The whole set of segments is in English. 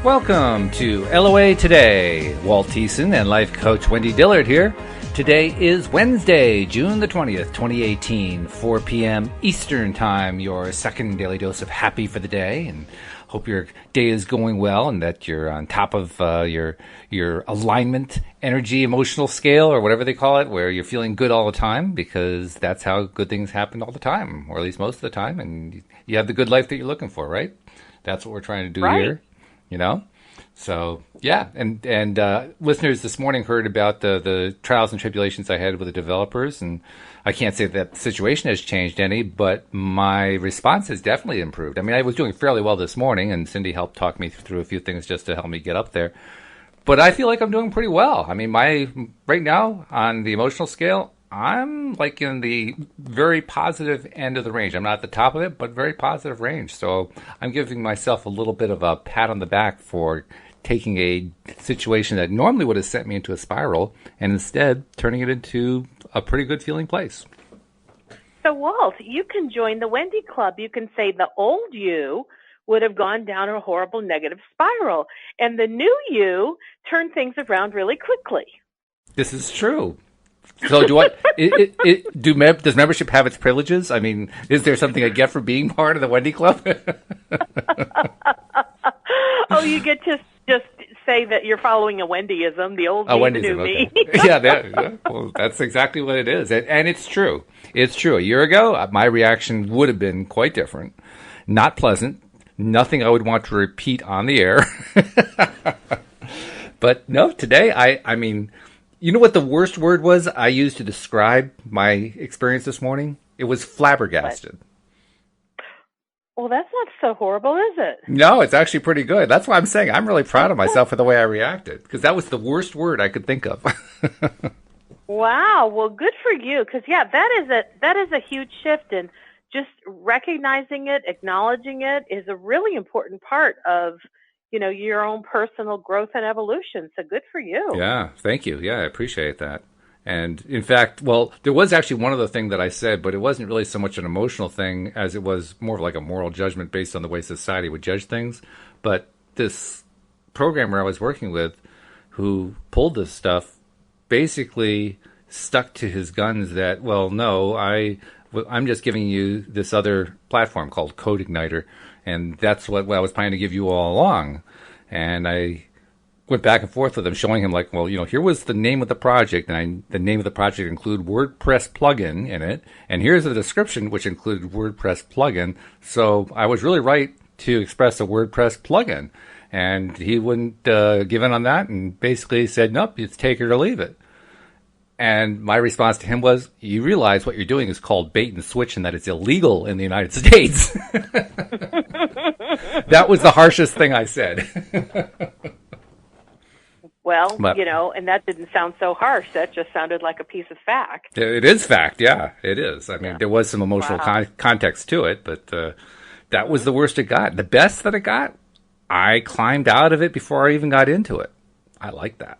Welcome to LOA Today. Walt and life coach Wendy Dillard here. Today is Wednesday, June the 20th, 2018, 4 p.m. Eastern Time, your second daily dose of happy for the day. And hope your day is going well and that you're on top of your alignment, energy, emotional scale, or whatever they call it, where you're feeling good all the time, because that's how good things happen all the time, or at least most of the time. And you have the good life that you're looking for, right? That's what we're trying to do here. You know, so yeah, and listeners this morning heard about the trials and tribulations I had with the developers, and I can't say that the situation has changed any, but my response has definitely improved. I mean, I was doing fairly well this morning, and Cindy helped talk me through a few things just to help me get up there. But I feel like I'm doing pretty well. I mean, right now on the emotional scale, I'm like in the very positive end of the range. I'm not at the top of it, but very positive range. So I'm giving myself a little bit of a pat on the back for taking a situation that normally would have sent me into a spiral and instead turning it into a pretty good feeling place. So, Walt, you can join the Wendy Club. You can say the old you would have gone down a horrible negative spiral, and the new you turned things around really quickly. This is true. So does membership have its privileges? I mean, is there something I get for being part of the Wendy Club? Oh, you get to just say that you're following a Wendyism, the old me, the new okay. me. Well, that's exactly what it is. And it's true. It's true. A year ago, my reaction would have been quite different. Not pleasant. Nothing I would want to repeat on the air. But no, today, I mean... You know what the worst word was I used to describe my experience this morning? It was flabbergasted. Well, that's not so horrible, is it? No, it's actually pretty good. That's why I'm saying I'm really proud of myself for the way I reacted, because that was the worst word I could think of. Wow. Well, good for you, because, yeah, that is a huge shift, and just recognizing it, acknowledging it is a really important part of your own personal growth and evolution. So good for you. Yeah, thank you. Yeah, I appreciate that. And in fact, well, there was actually one other thing that I said, but it wasn't really so much an emotional thing as it was more of like a moral judgment based on the way society would judge things. But this programmer I was working with who pulled this stuff basically stuck to his guns that, well, no, I'm just giving you this other platform called Code Igniter. And that's what I was planning to give you all along. And I went back and forth with him, showing him like, well, here was the name of the project. And the name of the project included WordPress plugin in it. And here's the description, which included WordPress plugin. So I was really right to express a WordPress plugin. And he wouldn't give in on that and basically said, nope, it's take it or leave it. And my response to him was, you realize what you're doing is called bait and switch and that it's illegal in the United States. That was the harshest thing I said. Well, and that didn't sound so harsh. That just sounded like a piece of fact. It is fact, yeah, it is. I mean, there was some emotional context to it, but that was the worst it got. The best that it got, I climbed out of it before I even got into it. I like that.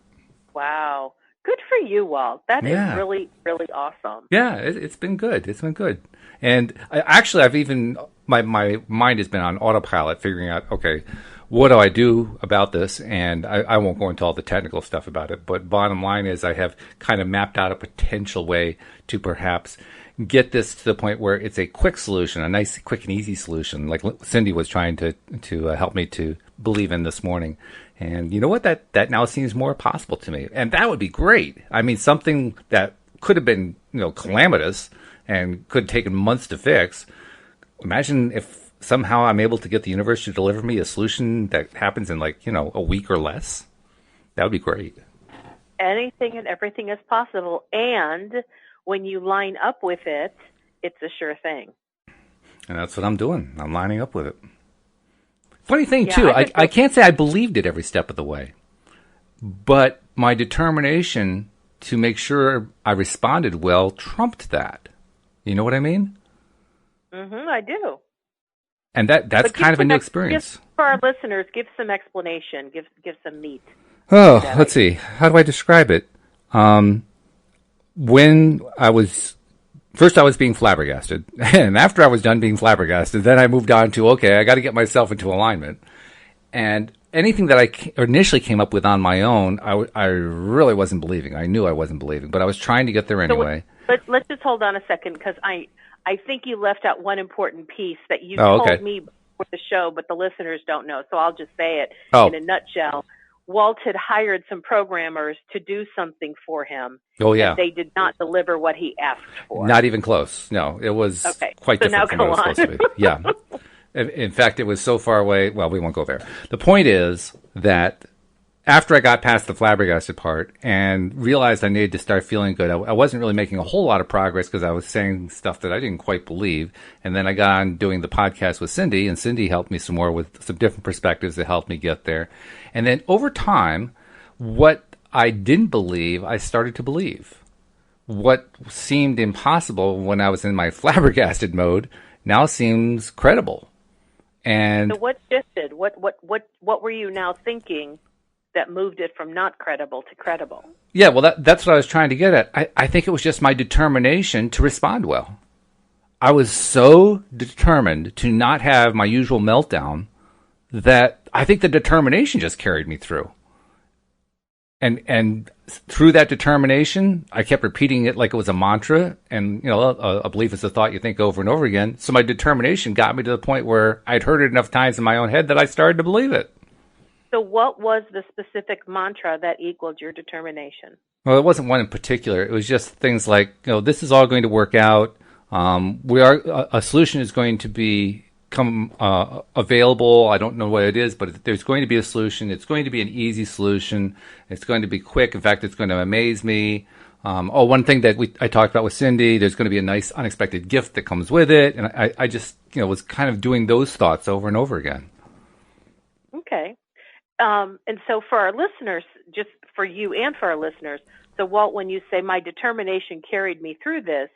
Wow. Good for you, Walt. That is really, really awesome. Yeah, it's been good. It's been good. And I've even, my mind has been on autopilot figuring out, okay, what do I do about this? And I won't go into all the technical stuff about it, but bottom line is I have kind of mapped out a potential way to perhaps get this to the point where it's a quick solution, a nice, quick and easy solution, like Cindy was trying to help me to believe in this morning. And you know what? That now seems more possible to me. And that would be great. I mean, something that could have been, calamitous and could have taken months to fix. Imagine if somehow I'm able to get the universe to deliver me a solution that happens in a week or less. That would be great. Anything and everything is possible. And when you line up with it, it's a sure thing. And that's what I'm doing. I'm lining up with it. Funny thing, too, I can't say I believed it every step of the way, but my determination to make sure I responded well trumped that. You know what I mean? Mm-hmm, I do. And that's kind of a new experience. For our listeners, give some explanation, give some meat. Oh, let's see. How do I describe it? When I was First, I was being flabbergasted. And after I was done being flabbergasted, then I moved on to, okay, I got to get myself into alignment. And anything that I initially came up with on my own, I really wasn't believing. I knew I wasn't believing, but I was trying to get there anyway. But let's just hold on a second, because I think you left out one important piece that you told me before the show, but the listeners don't know. So I'll just say it in a nutshell. Walt had hired some programmers to do something for him. Oh, yeah. And they did not deliver what he asked for. Not even close. No, it was quite different from what it was supposed to be. Yeah. In fact, it was so far away. Well, we won't go there. The point is that after I got past the flabbergasted part and realized I needed to start feeling good, I wasn't really making a whole lot of progress because I was saying stuff that I didn't quite believe. And then I got on doing the podcast with Cindy, and Cindy helped me some more with some different perspectives that helped me get there. And then over time, what I didn't believe, I started to believe. What seemed impossible when I was in my flabbergasted mode now seems credible. And so what shifted? What were you now thinking that moved it from not credible to credible? Yeah, well, that's what I was trying to get at. I think it was just my determination to respond well. I was so determined to not have my usual meltdown that I think the determination just carried me through. And through that determination, I kept repeating it like it was a mantra. And, a belief is a thought you think over and over again. So my determination got me to the point where I'd heard it enough times in my own head that I started to believe it. So what was the specific mantra that equaled your determination? Well, it wasn't one in particular. It was just things like, this is all going to work out. A solution is going to become available. I don't know what it is, but there's going to be a solution. It's going to be an easy solution. It's going to be quick. In fact, it's going to amaze me. One thing that I talked about with Cindy, there's going to be a nice unexpected gift that comes with it. And I just, was kind of doing those thoughts over and over again. Okay. And so for our listeners, just for you and for our listeners, so Walt, when you say my determination carried me through this,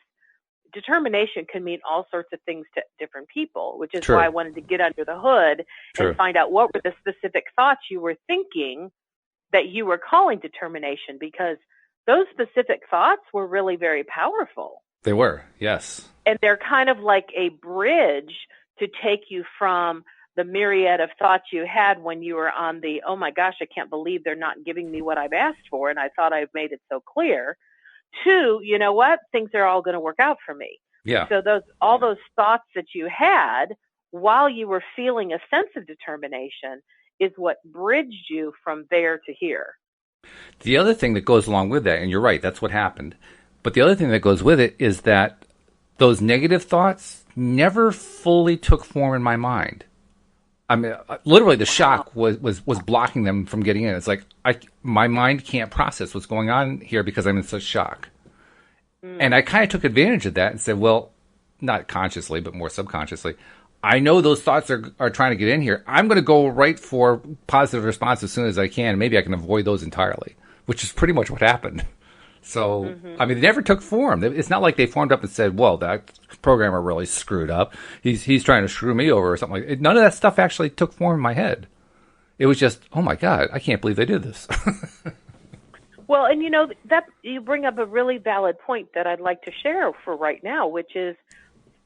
determination can mean all sorts of things to different people, which is why I wanted to get under the hood and find out what were the specific thoughts you were thinking that you were calling determination, because those specific thoughts were really very powerful. They were, yes. And they're kind of like a bridge to take you from the myriad of thoughts you had when you were on the, oh my gosh, I can't believe they're not giving me what I've asked for, and I thought I've made it so clear, to, you know what, things are all going to work out for me. Yeah. So all those thoughts that you had while you were feeling a sense of determination is what bridged you from there to here. The other thing that goes along with that, and you're right, that's what happened, but the other thing that goes with it is that those negative thoughts never fully took form in my mind. I mean, literally the shock was blocking them from getting in. It's like my mind can't process what's going on here because I'm in such shock. And I kind of took advantage of that and said, well, not consciously, but more subconsciously, I know those thoughts are trying to get in here. I'm going to go right for positive response as soon as I can. Maybe I can avoid those entirely, which is pretty much what happened. So, I mean, they never took form. It's not like they formed up and said, well, that programmer really screwed up. He's trying to screw me over or something like that. None of that stuff actually took form in my head. It was just, oh my God, I can't believe they did this. Well, and that you bring up a really valid point that I'd like to share for right now, which is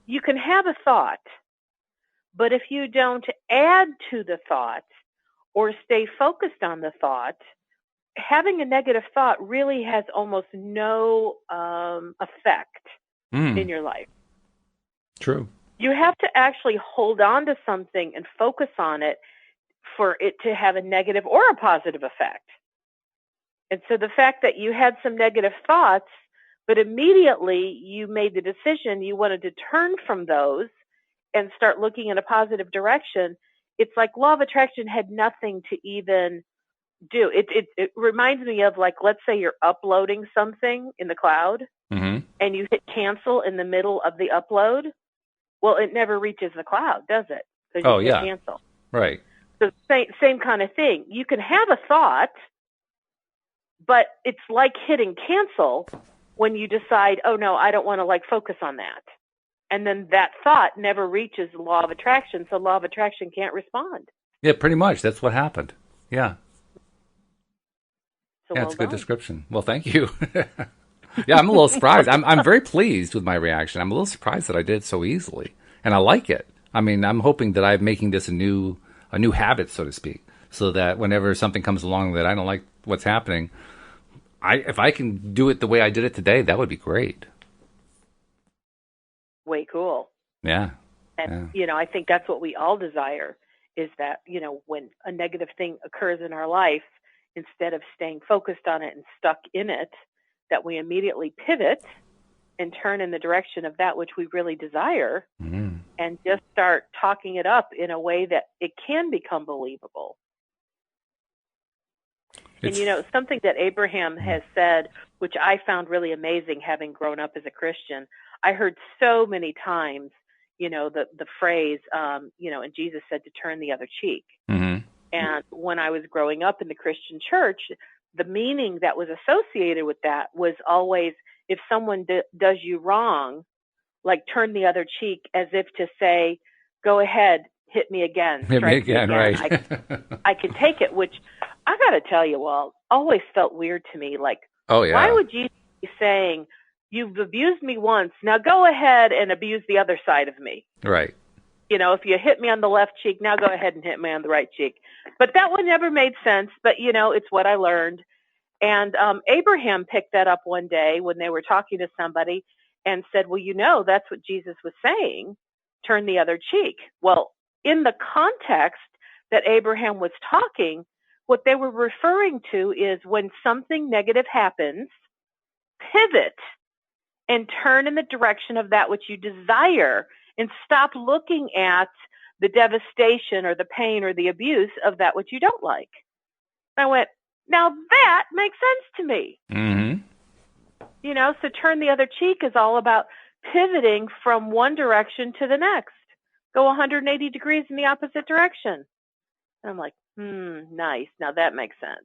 you can have a thought, but if you don't add to the thought or stay focused on the thought, having a negative thought really has almost no effect in your life. True. You have to actually hold on to something and focus on it for it to have a negative or a positive effect. And so the fact that you had some negative thoughts, but immediately you made the decision you wanted to turn from those and start looking in a positive direction, it's like law of attraction had nothing to even do. It reminds me of, like, let's say you're uploading something in the cloud and you hit cancel in the middle of the upload. Well, it never reaches the cloud, does it? Because you hit cancel. Right. So same kind of thing. You can have a thought, but it's like hitting cancel when you decide, oh no, I don't want to focus on that. And then that thought never reaches the law of attraction, so law of attraction can't respond. Yeah, pretty much. That's what happened. Yeah. So yeah, it's a good description. Well, thank you. Yeah, I'm a little surprised. I'm very pleased with my reaction. I'm a little surprised that I did it so easily, and I like it. I mean, I'm hoping that I'm making this a new habit, so to speak. so that whenever something comes along that I don't like what's happening, if I can do it the way I did it today, that would be great. Way cool. Yeah. And, Yeah. I think that's what we all desire, is that, when a negative thing occurs in our life, instead of staying focused on it and stuck in it, that we immediately pivot and turn in the direction of that which we really desire, and just start talking it up in a way that it can become believable. And, something that Abraham has said, which I found really amazing having grown up as a Christian, I heard so many times, the phrase, and Jesus said to turn the other cheek. Mm-hmm. And when I was growing up in the Christian church, the meaning that was associated with that was always, if someone does you wrong, like turn the other cheek, as if to say, go ahead, hit me again, Hit me strike again, right. I can take it, which I got to tell you, Walt, always felt weird to me. Like, Oh, yeah. Why would Jesus be saying, you've abused me once, now go ahead and abuse the other side of me? Right. If you hit me on the left cheek, now go ahead and hit me on the right cheek. But that one never made sense, but, it's what I learned. And Abraham picked that up one day when they were talking to somebody and said, well, that's what Jesus was saying, turn the other cheek. Well, in the context that Abraham was talking, what they were referring to is when something negative happens, pivot and turn in the direction of that which you desire, and stop looking at the devastation or the pain or the abuse of that which you don't like. I went, now that makes sense to me. Mm-hmm. So turn the other cheek is all about pivoting from one direction to the next. Go 180 degrees in the opposite direction. And I'm like, nice. Now that makes sense.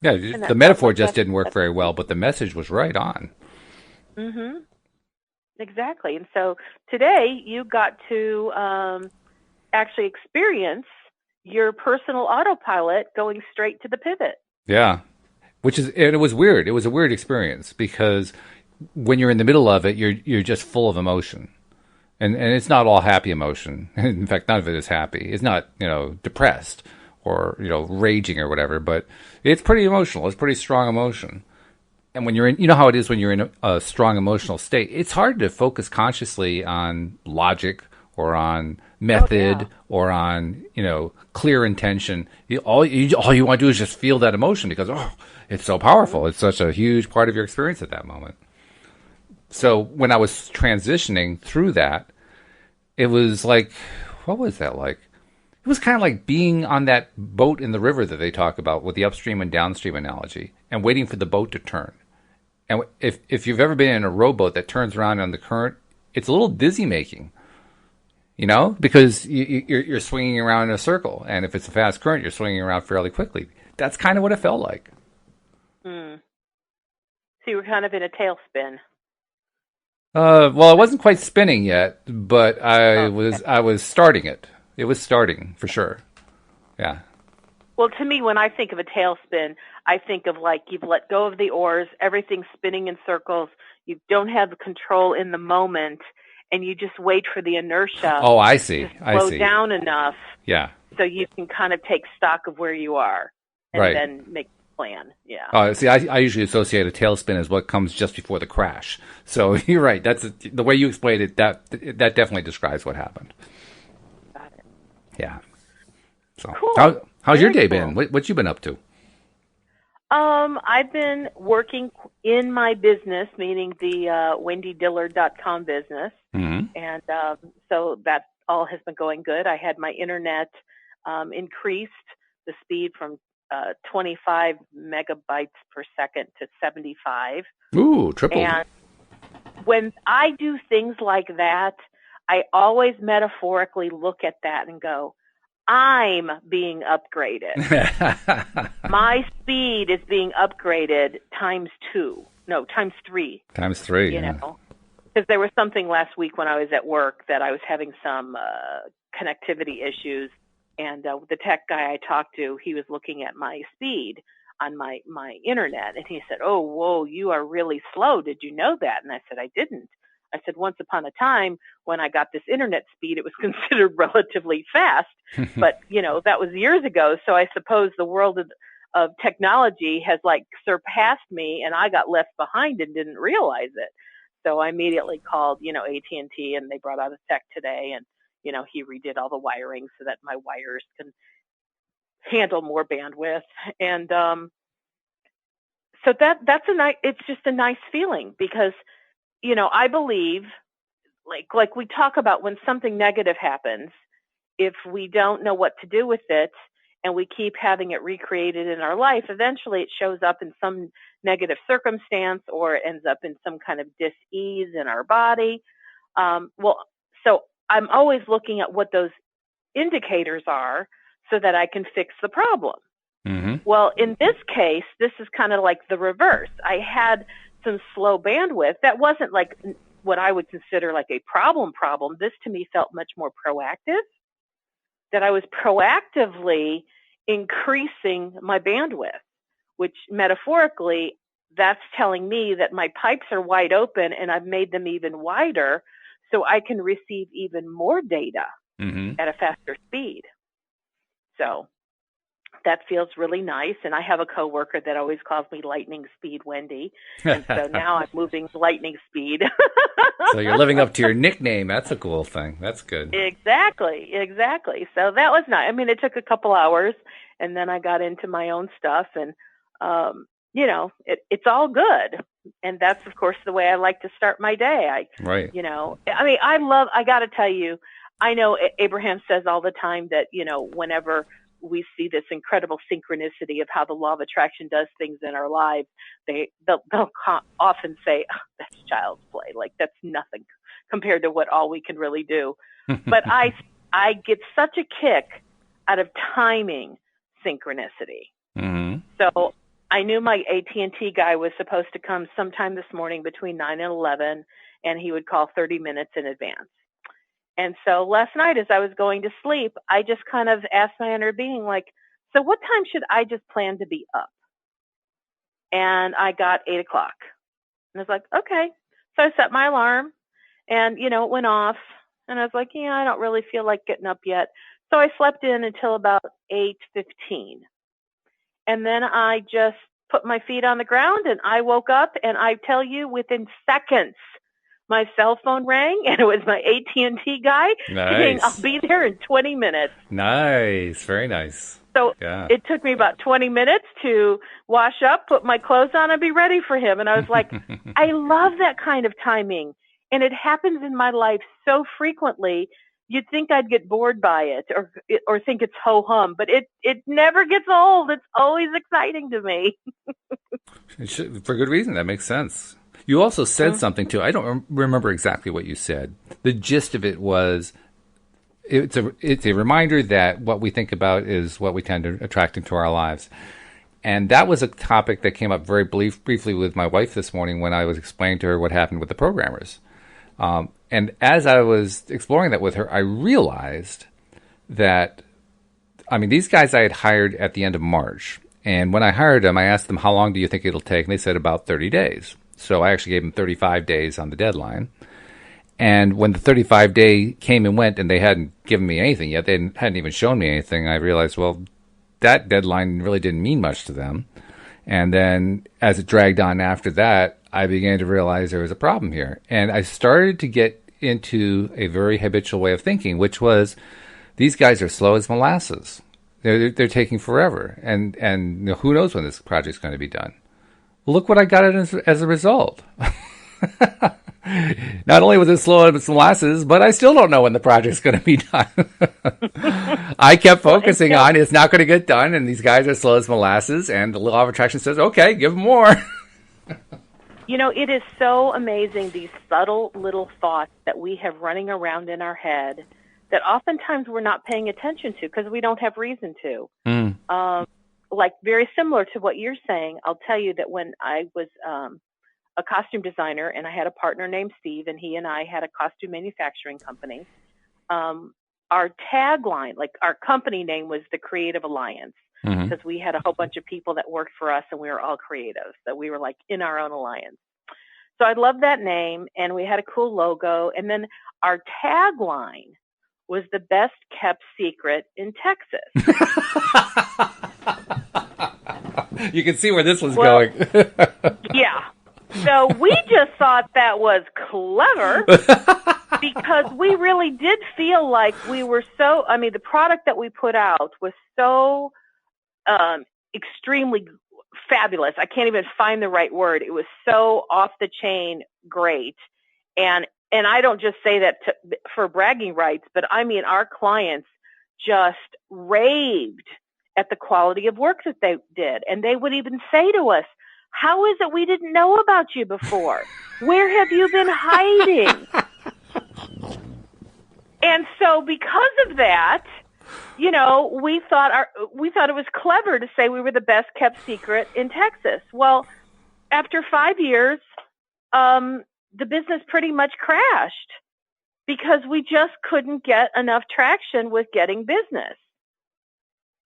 Yeah, the metaphor just didn't work very well, but the message was right on. Mm-hmm. Exactly. And so today you got to actually experience your personal autopilot going straight to the pivot. Yeah. And it was weird. It was a weird experience because when you're in the middle of it, you're just full of emotion. And it's not all happy emotion. In fact, none of it is happy. It's not, depressed or, raging or whatever, but it's pretty emotional. It's pretty strong emotion. And when you're in, how it is when you're in a strong emotional state, it's hard to focus consciously on logic or on method or on, clear intention. All you want to do is just feel that emotion because, it's so powerful. It's such a huge part of your experience at that moment. So when I was transitioning through that, it was like, what was that like? It was kind of like being on that boat in the river that they talk about with the upstream and downstream analogy and waiting for the boat to turn. And if you've ever been in a rowboat that turns around on the current, it's a little dizzy making, because you're swinging around in a circle. And if it's a fast current, you're swinging around fairly quickly. That's kind of what it felt like. So you were kind of in a tailspin. Well, I wasn't quite spinning yet, but I was starting it. It was starting for sure. Yeah. Well, to me, when I think of a tailspin, I think of like you've let go of the oars, everything's spinning in circles, you don't have control in the moment, and you just wait for the inertia. Oh, I see. To slow down enough. Yeah. So you can kind of take stock of where you are and then make a plan. Yeah. See, I usually associate a tailspin as what comes just before the crash. So you're right. That's the way you explained it. That definitely describes what happened. Got it. Yeah. So cool. How's your day been? What you been up to? I've been working in my business, meaning the wendydillard.com business. Mm-hmm. And so that all has been going good. I had my internet increased the speed from 25 megabytes per second to 75. Ooh, tripled. And when I do things like that, I always metaphorically look at that and go, I'm being upgraded. My speed is being upgraded times 3. Times 3, you know, because there was something last week when I was at work that I was having some connectivity issues, and the tech guy I talked to, he was looking at my speed on my internet, and he said, "Oh, whoa, you are really slow. Did you know that?" And I said, "I didn't. I said, once upon a time when I got this internet speed, it was considered relatively fast. But, that was years ago. So I suppose the world of technology has like surpassed me, and I got left behind and didn't realize it. So I immediately called, AT&T, and they brought out a tech today, and, he redid all the wiring so that my wires can handle more bandwidth. And so that's it's just a nice feeling because, I believe like we talk about when something negative happens, if we don't know what to do with it and we keep having it recreated in our life, eventually it shows up in some negative circumstance or it ends up in some kind of dis-ease in our body. So I'm always looking at what those indicators are so that I can fix the problem. Mm-hmm. Well, in this case, this is kind of like the reverse. I had some slow bandwidth that wasn't like what I would consider like a problem. This to me felt much more proactive, that I was proactively increasing my bandwidth, which metaphorically, that's telling me that my pipes are wide open and I've made them even wider so I can receive even more data at a faster speed. So that feels really nice. And I have a coworker that always calls me lightning speed Wendy. And so now I'm moving lightning speed. So you're living up to your nickname. That's a cool thing. That's good. Exactly. So that was nice. I mean, it took a couple hours and then I got into my own stuff and, it's all good. And that's, of course, the way I like to start my day. Right. I got to tell you, I know Abraham says all the time that, whenever we see this incredible synchronicity of how the law of attraction does things in our lives, they'll often say, oh, that's child's play. Like that's nothing compared to what all we can really do. But I get such a kick out of timing synchronicity. Mm-hmm. So I knew my AT&T guy was supposed to come sometime this morning between 9 and 11, and he would call 30 minutes in advance. And so last night as I was going to sleep, I just kind of asked my inner being, like, so what time should I just plan to be up? And I got 8 o'clock. And I was like, okay. So I set my alarm and, it went off. And I was like, I don't really feel like getting up yet. So I slept in until about 8:15. And then I just put my feet on the ground and I woke up, and I tell you, within seconds, my cell phone rang, and it was my AT&T guy saying, I'll be there in 20 minutes. Nice. Very nice. So It took me about 20 minutes to wash up, put my clothes on, and be ready for him. And I was like, I love that kind of timing. And it happens in my life so frequently. You'd think I'd get bored by it or think it's ho-hum, but it never gets old. It's always exciting to me. For good reason. That makes sense. You also said something, too. I don't remember exactly what you said. The gist of it was it's a reminder that what we think about is what we tend to attract into our lives. And that was a topic that came up very briefly with my wife this morning when I was explaining to her what happened with the programmers. And as I was exploring that with her, I realized that, these guys I had hired at the end of March. And when I hired them, I asked them, how long do you think it'll take? And they said about 30 days. So I actually gave them 35 days on the deadline. And when the 35-day came and went and they hadn't given me anything yet, they hadn't even shown me anything, I realized, well, that deadline really didn't mean much to them. And then as it dragged on after that, I began to realize there was a problem here. And I started to get into a very habitual way of thinking, which was these guys are slow as molasses. They're taking forever. And who knows when this project's going to be done. Well, look what I got as a result. Not only was it slow as molasses, but I still don't know when the project's going to be done. I kept focusing on it's not going to get done, and these guys are slow as molasses, and the law of attraction says, okay, give them more. It is so amazing, these subtle little thoughts that we have running around in our head that oftentimes we're not paying attention to because we don't have reason to. Like very similar to what you're saying, I'll tell you that when I was a costume designer and I had a partner named Steve, and he and I had a costume manufacturing company, our tagline, like our company name, was the Creative Alliance, because we had a whole bunch of people that worked for us and we were all creative. So we were like in our own alliance. So I loved that name, and we had a cool logo. And then our tagline was the best kept secret in Texas. You can see where this was going. Yeah. So we just thought that was clever because we really did feel like we were so, I mean, the product that we put out was so extremely fabulous. I can't even find the right word. It was so off the chain great. And I don't just say that for bragging rights, but I mean, our clients just raved at the quality of work that they did. And they would even say to us, how is it we didn't know about you before? Where have you been hiding? And so because of that, you know, we thought it was clever to say we were the best kept secret in Texas. Well, after 5 years, the business pretty much crashed because we just couldn't get enough traction with getting business.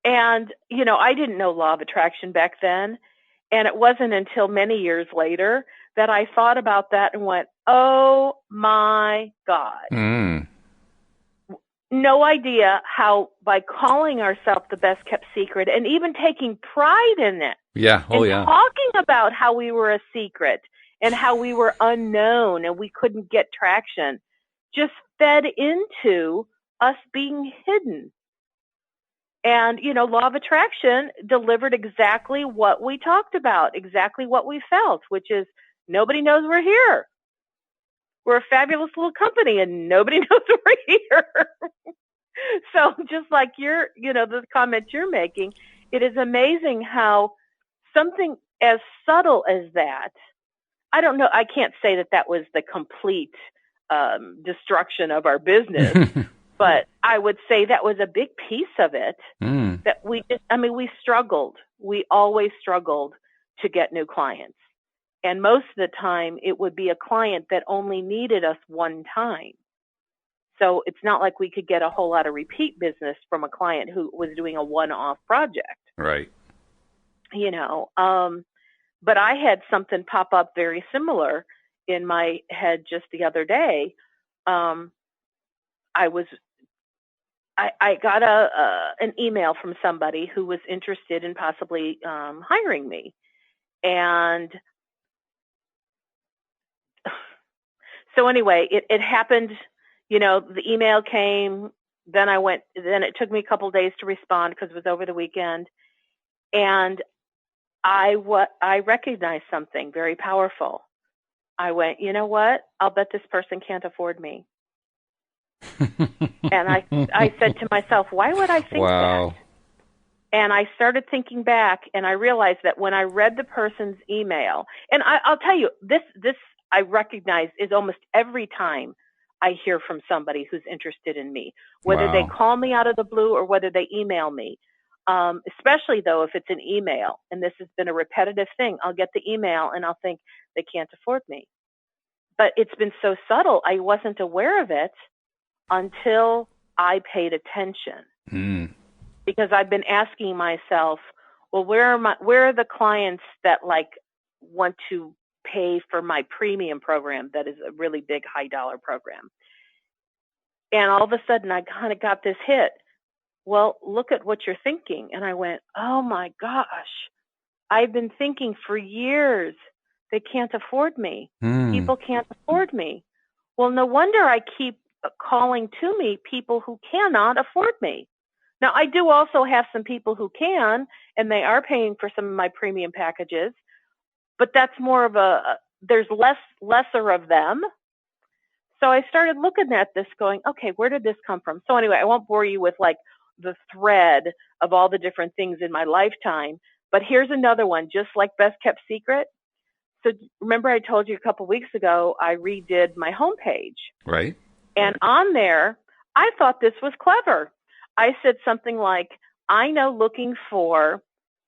And, you know, I didn't know law of attraction back then. And it wasn't until many years later that I thought about that and went, oh my God. Mm. No idea how by calling ourselves the best kept secret and even taking pride in it. Yeah. Oh, and yeah. talking about how we were a secret and how we were unknown and we couldn't get traction just fed into us being hidden. And, you know, law of attraction delivered exactly what we talked about, exactly what we felt, which is nobody knows we're here. We're a fabulous little company and nobody knows we're here. So just like the comment you're making, it is amazing how something as subtle as that, I don't know, I can't say that was the complete destruction of our business. But I would say that was a big piece of it that we struggled. We always struggled to get new clients. And most of the time it would be a client that only needed us one time. So it's not like we could get a whole lot of repeat business from a client who was doing a one-off project. Right. You know, but I had something pop up very similar in my head just the other day. I got an email from somebody who was interested in possibly hiring me. And so anyway, it happened, you know, the email came, then it took me a couple of days to respond because it was over the weekend. And I recognized something very powerful. I went, you know what? I'll bet this person can't afford me. And I said to myself, why would I think that? And I started thinking back, and I realized that when I read the person's email, and I'll tell you, this I recognize is almost every time I hear from somebody who's interested in me, whether they call me out of the blue or whether they email me, especially though if it's an email, and this has been a repetitive thing. I'll get the email and I'll think they can't afford me. But it's been so subtle, I wasn't aware of it until I paid attention. Because I've been asking myself, well, where are the clients that like want to pay for my premium program that is a really big high dollar program? And all of a sudden I kind of got this hit. Well, look at what you're thinking. And I went, oh my gosh, I've been thinking for years, they can't afford me. People can't afford me. Well, no wonder I keep calling to me people who cannot afford me. Now, I do also have some people who can, and they are paying for some of my premium packages, but that's more of there's lesser of them. So I started looking at this going, okay, where did this come from? So anyway, I won't bore you with like the thread of all the different things in my lifetime, but here's another one, just like Best Kept Secret. So remember I told you a couple weeks ago, I redid my homepage. Right. And on there, I thought this was clever. I said something like, I know looking for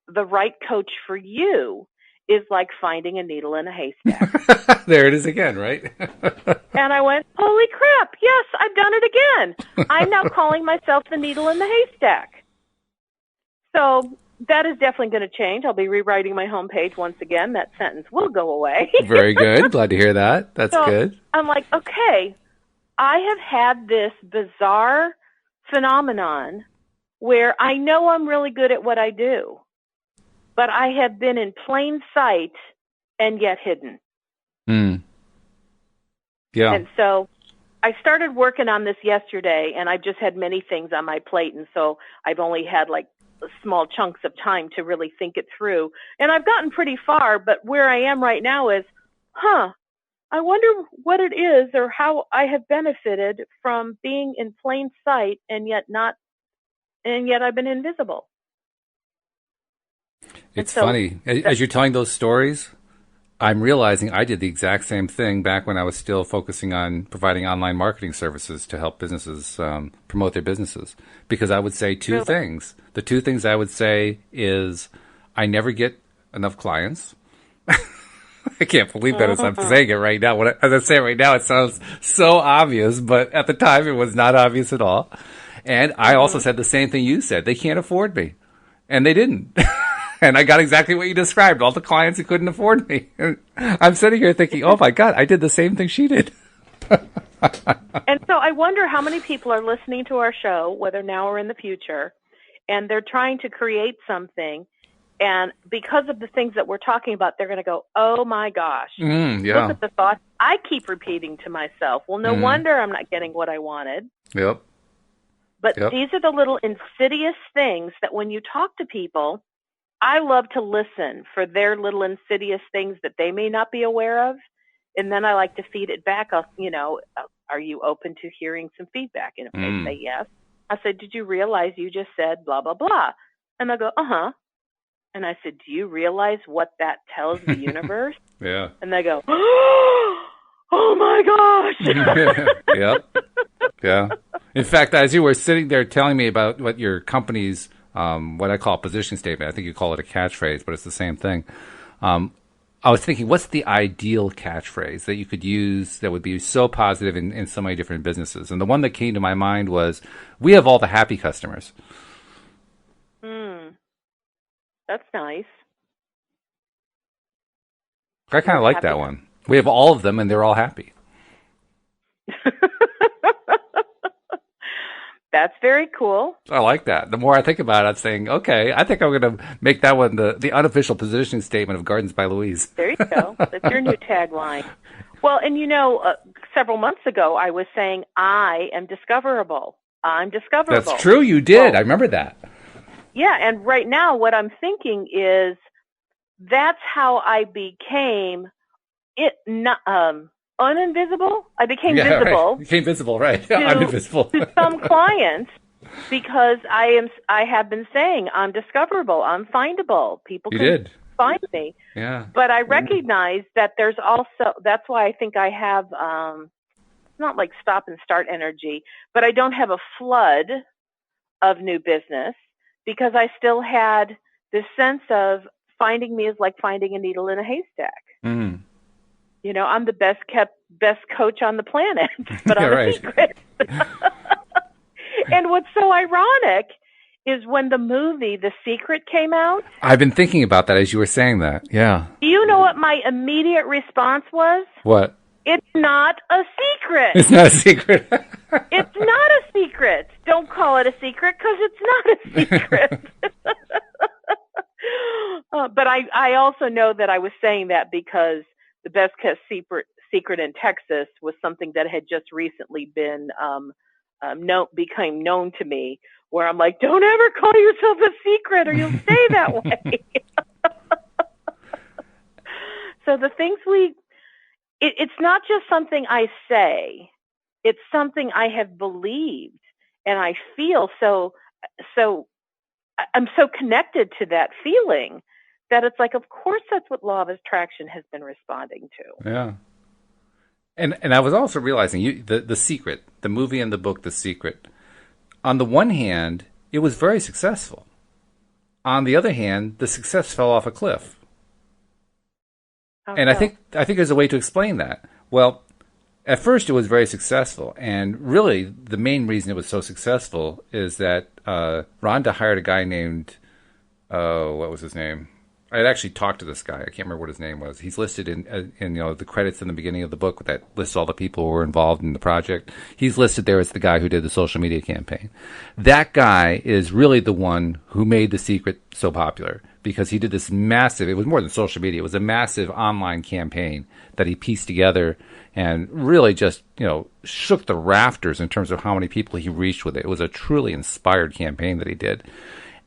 the right coach for you is like finding a needle in a haystack. There it is again, right? And I went, holy crap, yes, I've done it again. I'm now calling myself the needle in the haystack. So that is definitely going to change. I'll be rewriting my homepage once again. That sentence will go away. Very good. Glad to hear that. That's so good. I'm like, okay, I have had this bizarre phenomenon where I know I'm really good at what I do, but I have been in plain sight and yet hidden. Yeah. And so I started working on this yesterday, and I've just had many things on my plate, and so I've only had like small chunks of time to really think it through. And I've gotten pretty far, but where I am right now is, I wonder what it is or how I have benefited from being in plain sight and yet I've been invisible. It's funny. As you're telling those stories, I'm realizing I did the exact same thing back when I was still focusing on providing online marketing services to help businesses promote their businesses. Because I would say two things. The two things I would say is I never get enough clients. I can't believe that as I'm saying it right now. As I say it right now, it sounds so obvious, but at the time it was not obvious at all. And I also said the same thing you said. They can't afford me. And they didn't. And I got exactly what you described, all the clients who couldn't afford me. And I'm sitting here thinking, oh my God, I did the same thing she did. And so I wonder how many people are listening to our show, whether now or in the future, and they're trying to create something. And because of the things that we're talking about, they're going to go, oh my gosh, look at the thoughts I keep repeating to myself. Well, no wonder I'm not getting what I wanted. Yep. But these are the little insidious things that when you talk to people, I love to listen for their little insidious things that they may not be aware of. And then I like to feed it back. Are you open to hearing some feedback? And if they say yes, I said, did you realize you just said blah, blah, blah? And they'll go, uh-huh. And I said, do you realize what that tells the universe? Yeah. And they go, oh my gosh. Yep. Yeah. In fact, as you were sitting there telling me about what your company's, what I call a position statement, I think you call it a catchphrase, but it's the same thing. I was thinking, what's the ideal catchphrase that you could use that would be so positive in so many different businesses? And the one that came to my mind was, we have all the happy customers. That's nice. I kind of like that one. We have all of them, and they're all happy. That's very cool. I like that. The more I think about it, I'm saying, okay, I think I'm going to make that one the unofficial positioning statement of Gardens by Louise. There you go. That's your new tagline. Well, and several months ago, I was saying, I am discoverable. I'm discoverable. That's true. You did. Well, I remember that. Yeah, and right now what I'm thinking is that's how I became uninvisible. I became visible. Right. You became visible, right? Uninvisible to some clients because I have been saying I'm discoverable, I'm findable. People can find me. Yeah. But I recognize that there's also, that's why I think I have not like stop and start energy, but I don't have a flood of new business. Because I still had this sense of finding me is like finding a needle in a haystack. I'm the best coach on the planet, but I'm a secret. And what's so ironic is when the movie The Secret came out. I've been thinking about that as you were saying that. Yeah. Do you know what my immediate response was? What? It's not a secret. It's not a secret. It's not a secret. Don't call it a secret because it's not a secret. But I also know that I was saying that because the best kept secret in Texas was something that had just recently been became known to me, where I'm like, don't ever call yourself a secret or you'll stay that way. So the things it's not just something I say. It's something I have believed, and I feel so. I'm so connected to that feeling that it's like, of course, that's what law of attraction has been responding to. Yeah. And I was also realizing the Secret, the movie and the book, The Secret. On the one hand, it was very successful. On the other hand, the success fell off a cliff. And I think there's a way to explain that. Well, at first it was very successful, and really the main reason it was so successful is that Rhonda hired a guy named Oh, what was his name? I had actually talked to this guy. I can't remember what his name was. He's listed in the credits in the beginning of the book that lists all the people who were involved in the project. He's listed there as the guy who did the social media campaign. That guy is really the one who made The Secret so popular because he did this massive, it was more than social media, it was a massive online campaign that he pieced together and really just, shook the rafters in terms of how many people he reached with it. It was a truly inspired campaign that he did.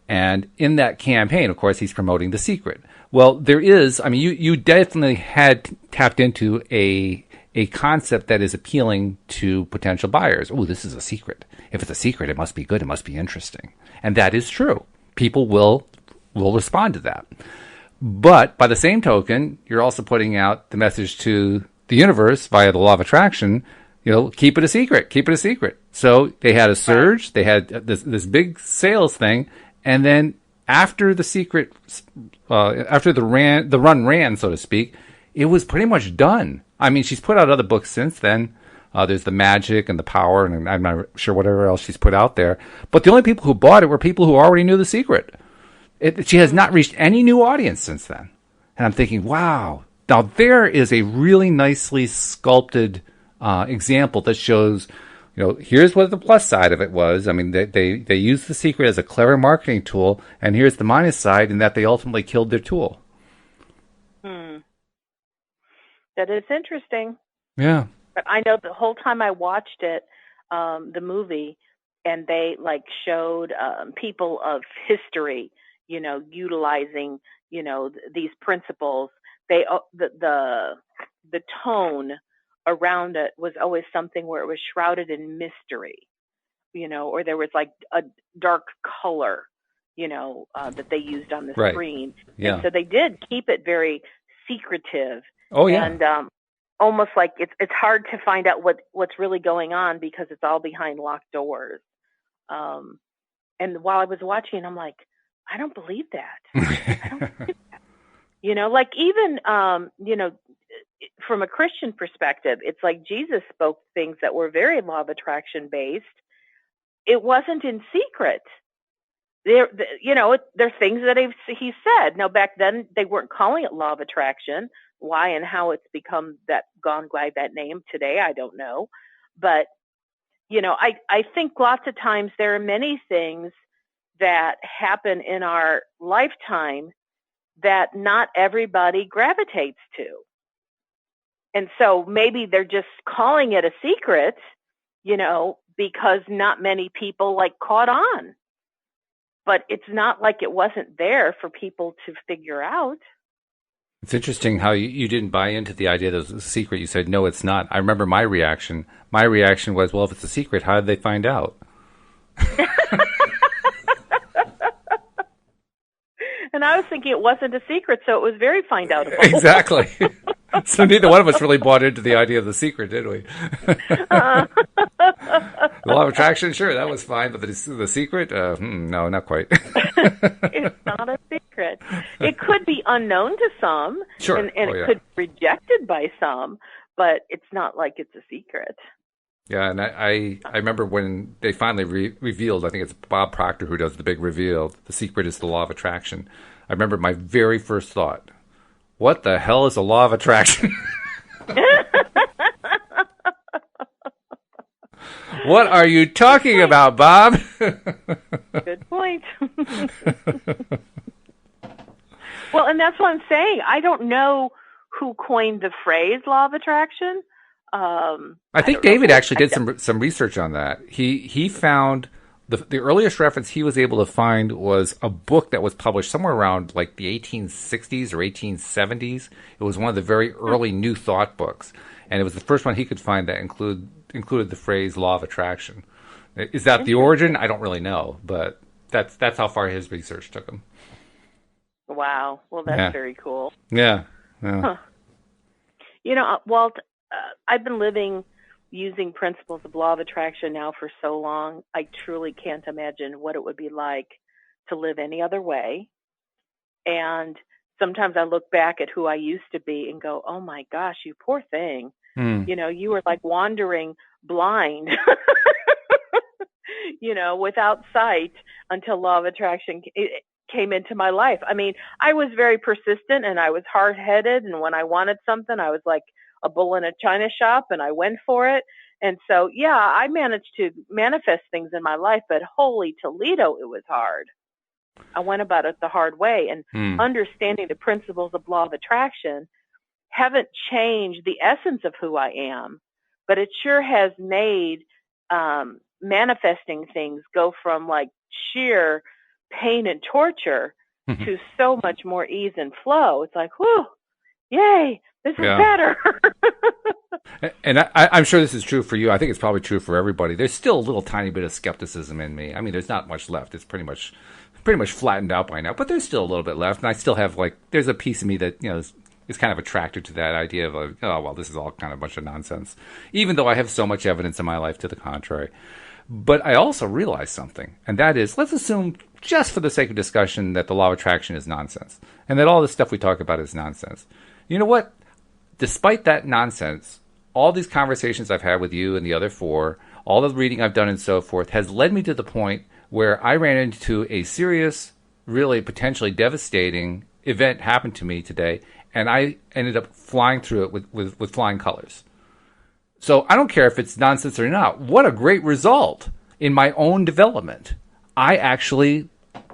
And in that campaign, of course, he's promoting The Secret. Well, there is, you definitely had tapped into a concept that is appealing to potential buyers. Oh, this is a secret. If it's a secret, it must be good. It must be interesting. And that is true. People will respond to that. But by the same token, you're also putting out the message to the universe via the law of attraction, keep it a secret, keep it a secret. So they had a surge. They had this big sales thing. And then after The Secret, after the run ran, so to speak, it was pretty much done. She's put out other books since then. There's The Magic and The Power, and I'm not sure whatever else she's put out there. But the only people who bought it were people who already knew The Secret. She has not reached any new audience since then. And I'm thinking, wow. Now there is a really nicely sculpted example that shows, here's what the plus side of it was. They used The Secret as a clever marketing tool, and here's the minus side in that they ultimately killed their tool. That is interesting. Yeah. But I know the whole time I watched it, the movie, and they showed people of history, utilizing, these principles. They the tone around it was always something where it was shrouded in mystery, or there was a dark color, that they used on the screen. Yeah. And so they did keep it very secretive. Oh, yeah. And almost like it's hard to find out what's really going on because it's all behind locked doors. And while I was watching, I'm like, I don't believe that. I don't believe that. Even, from a Christian perspective, it's like Jesus spoke things that were very law of attraction based. It wasn't in secret. There's things that he said. Now, back then, they weren't calling it law of attraction. Why and how it's become gone by that name today, I don't know. But, I think lots of times there are many things that happen in our lifetime that not everybody gravitates to. And so maybe they're just calling it a secret, because not many people caught on. But it's not like it wasn't there for people to figure out. It's interesting how you didn't buy into the idea that it was a secret. You said, no, it's not. I remember my reaction. My reaction was, well, if it's a secret, how did they find out? And I was thinking it wasn't a secret, so it was very find outable. Exactly. So neither one of us really bought into the idea of the secret, did we? The law of attraction, sure, that was fine, but the secret, no, not quite. It's not a secret. It could be unknown to some, sure, and it could be rejected by some, but it's not like it's a secret. Yeah, and I remember when they finally revealed, I think it's Bob Proctor who does the big reveal, The Secret is the law of attraction. I remember my very first thought, what the hell is a law of attraction? What are you talking about, Bob? Good point. Well, and that's what I'm saying. I don't know who coined the phrase law of attraction. I think David actually did some research on that. He found the earliest reference he was able to find was a book that was published somewhere around the 1860s or 1870s. It was one of the very early New Thought books, and it was the first one he could find that included the phrase law of attraction. Is that the origin? I don't really know, but that's how far his research took him. Wow. Well, that's very cool. Yeah. Huh. Walt, I've been using principles of law of attraction now for so long. I truly can't imagine what it would be like to live any other way. And sometimes I look back at who I used to be and go, oh my gosh, you poor thing. You were wandering blind, without sight until law of attraction. came into my life. I mean, I was very persistent and I was hard-headed. And when I wanted something, I was like a bull in a china shop and I went for it. And so, yeah, I managed to manifest things in my life, but holy Toledo, it was hard. I went about it the hard way, and understanding the principles of law of attraction haven't changed the essence of who I am, but it sure has made manifesting things go from like sheer pain and torture to so much more ease and flow. It's like, whew, yay, this is better. And I'm sure this is true for you. I think it's probably true for everybody. There's still a little tiny bit of skepticism in me. I mean, there's not much left. It's pretty much flattened out by now, but there's still a little bit left. And I still have there's a piece of me that, is kind of attracted to that idea of, oh, well, this is all kind of a bunch of nonsense, even though I have so much evidence in my life to the contrary. But I also realize something, and that is, let's assume, just for the sake of discussion, that the law of attraction is nonsense, and that all this stuff we talk about is nonsense. You know what? Despite that nonsense, all these conversations I've had with you and the other four, all the reading I've done and so forth, has led me to the point where I ran into a serious, really potentially devastating event happened to me today, and I ended up flying through it with flying colors. So I don't care if it's nonsense or not. What a great result in my own development. I actually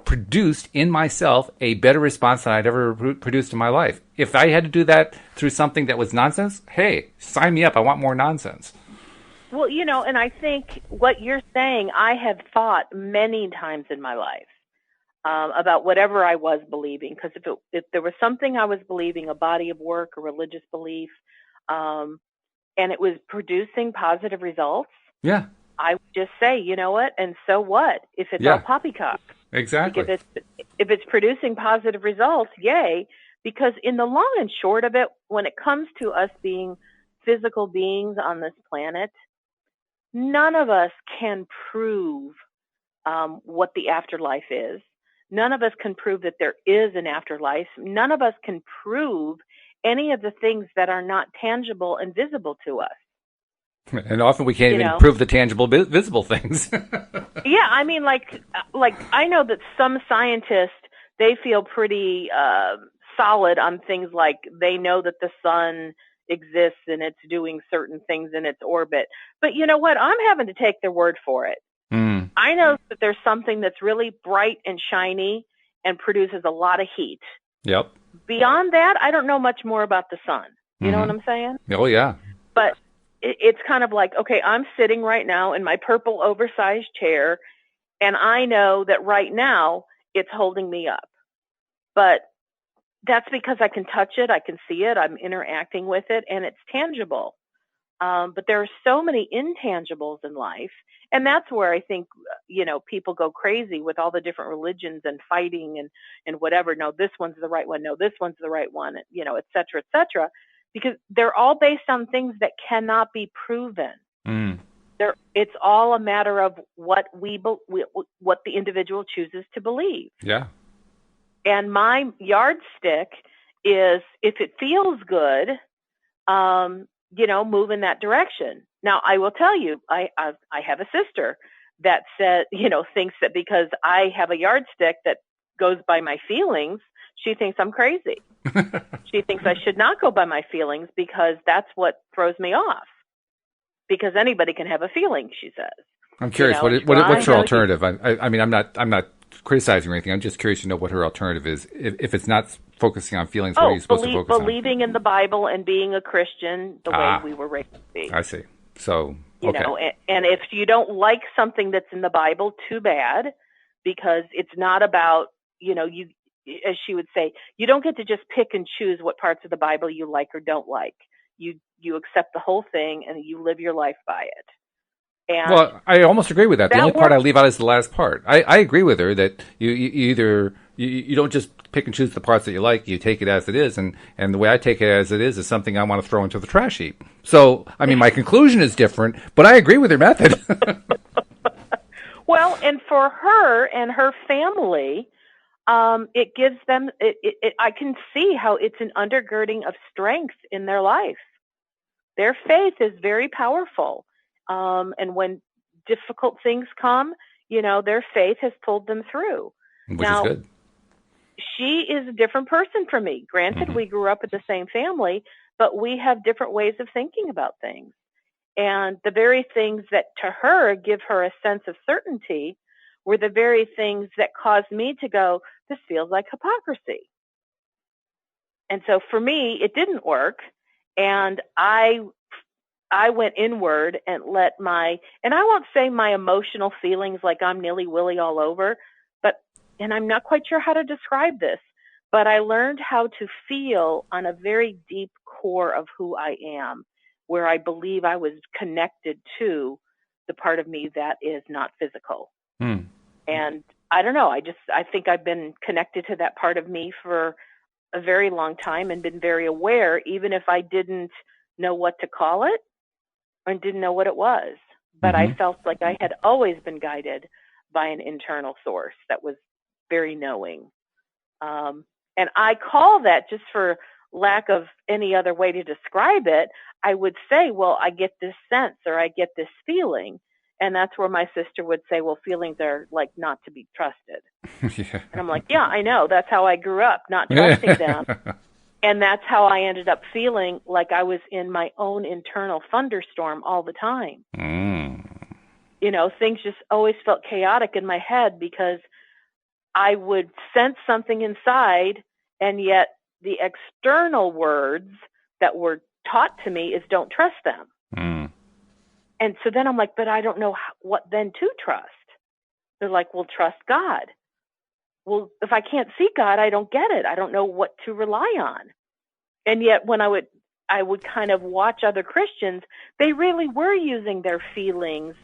produced in myself a better response than I'd ever produced in my life. If I had to do that through something that was nonsense, hey, sign me up. I want more nonsense. Well, and I think what you're saying, I have thought many times in my life about whatever I was believing. Because if there was something I was believing, a body of work, a religious belief, and it was producing positive results, I would just say, you know what, and so what if it's all poppycock? Exactly. Like if it's producing positive results, yay, because in the long and short of it, when it comes to us being physical beings on this planet, none of us can prove what the afterlife is. None of us can prove that there is an afterlife. None of us can prove any of the things that are not tangible and visible to us. And often we can't even prove the tangible, visible things. Yeah, I mean, like I know that some scientists, they feel pretty solid on things like they know that the sun exists and it's doing certain things in its orbit. But you know what? I'm having to take their word for it. I know that there's something that's really bright and shiny and produces a lot of heat. Yep. Beyond that, I don't know much more about the sun. You know what I'm saying? Oh, yeah. But it's kind of like, okay, I'm sitting right now in my purple oversized chair, and I know that right now it's holding me up. But that's because I can touch it, I can see it, I'm interacting with it, and it's tangible. But there are so many intangibles in life, and that's where I think, people go crazy with all the different religions and fighting and whatever. No, this one's the right one. No, this one's the right one, et cetera, because they're all based on things that cannot be proven. It's all a matter of what what the individual chooses to believe. Yeah. And my yardstick is, if it feels good, move in that direction. Now, I will tell you, I have a sister that thinks that because I have a yardstick that goes by my feelings, she thinks I'm crazy. She thinks I should not go by my feelings because that's what throws me off. Because anybody can have a feeling, she says. I'm curious, what's her alternative? I mean, I'm not criticizing or anything. I'm just curious to know what her alternative is. If it's not focusing on feelings, what are you supposed to focus on? Believing in the Bible and being a Christian the way we were raised to be. I see. So, and if you don't like something that's in the Bible, too bad, because it's not about, you, as she would say, you don't get to just pick and choose what parts of the Bible you like or don't like. You accept the whole thing and you live your life by it. And well, I almost agree with that. The only part I leave out is the last part. I agree with her that you don't just pick and choose the parts that you like. You take it as it is, and the way I take it as it is something I want to throw into the trash heap. So, I mean, my conclusion is different, but I agree with her method. Well, and for her and her family, it gives them. I can see how it's an undergirding of strength in their life. Their faith is very powerful. And when difficult things come, their faith has pulled them through. Which is good. she is a different person from me. Granted, we grew up in the same family, but we have different ways of thinking about things. And the very things that to her give her a sense of certainty were the very things that caused me to go, this feels like hypocrisy. And so for me, it didn't work. And I went inward and and I won't say my emotional feelings like I'm nilly-willy all over, and I'm not quite sure how to describe this, but I learned how to feel on a very deep core of who I am, where I believe I was connected to the part of me that is not physical. And I don't know, I think I've been connected to that part of me for a very long time and been very aware, even if I didn't know what to call it and didn't know what it was. But I felt like I had always been guided by an internal source that was very knowing. And I call that, just for lack of any other way to describe it, I would say, well, I get this sense or I get this feeling. And that's where my sister would say, well, feelings are like not to be trusted. Yeah. And I'm like, yeah, I know. That's how I grew up, not trusting them. And that's how I ended up feeling like I was in my own internal thunderstorm all the time. You know, things just always felt chaotic in my head because I would sense something inside, and yet the external words that were taught to me is don't trust them. And so then I'm like, but I don't know what then to trust. They're like, well, trust God. Well, if I can't see God, I don't get it. I don't know what to rely on. And yet when I would kind of watch other Christians, they really were using their feelings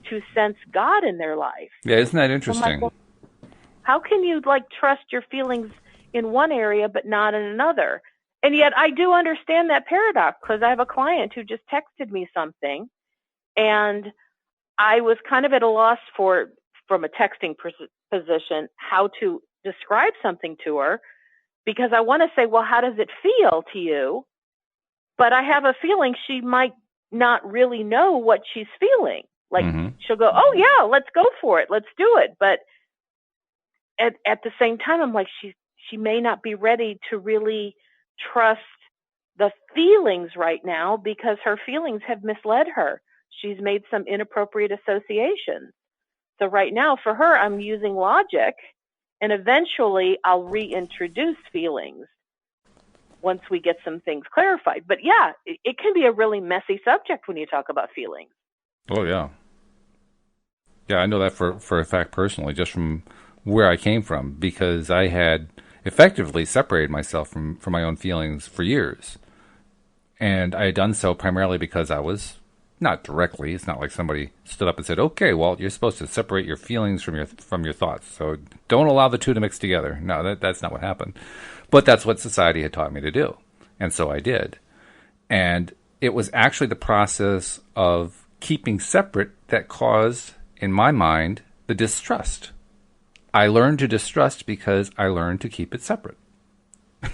to sense God in their life. Yeah, isn't that interesting? I'm like, well, how can you trust your feelings in one area but not in another? And yet I do understand that paradox, because I have a client who just texted me something, and I was kind of at a loss from a texting position, how to describe something to her, because I want to say, well, how does it feel to you? But I have a feeling she might not really know what she's feeling. Like she'll go, oh yeah, let's go for it. Let's do it. But at the same time, I'm like, she may not be ready to really trust the feelings right now, because her feelings have misled her. She's made some inappropriate associations. So right now for her, I'm using logic, and eventually I'll reintroduce feelings once we get some things clarified. But yeah, it can be a really messy subject when you talk about feelings. Oh, yeah. Yeah, I know that for a fact personally, just from where I came from, because I had effectively separated myself from my own feelings for years. And I had done so primarily because I was, not directly, it's not like somebody stood up and said, okay, Walt, you're supposed to separate your feelings from your thoughts, so don't allow the two to mix together. No, that's not what happened. But that's what society had taught me to do. And so I did. And it was actually the process of keeping separate that caused, in my mind, the distrust. I learned to distrust because I learned to keep it separate.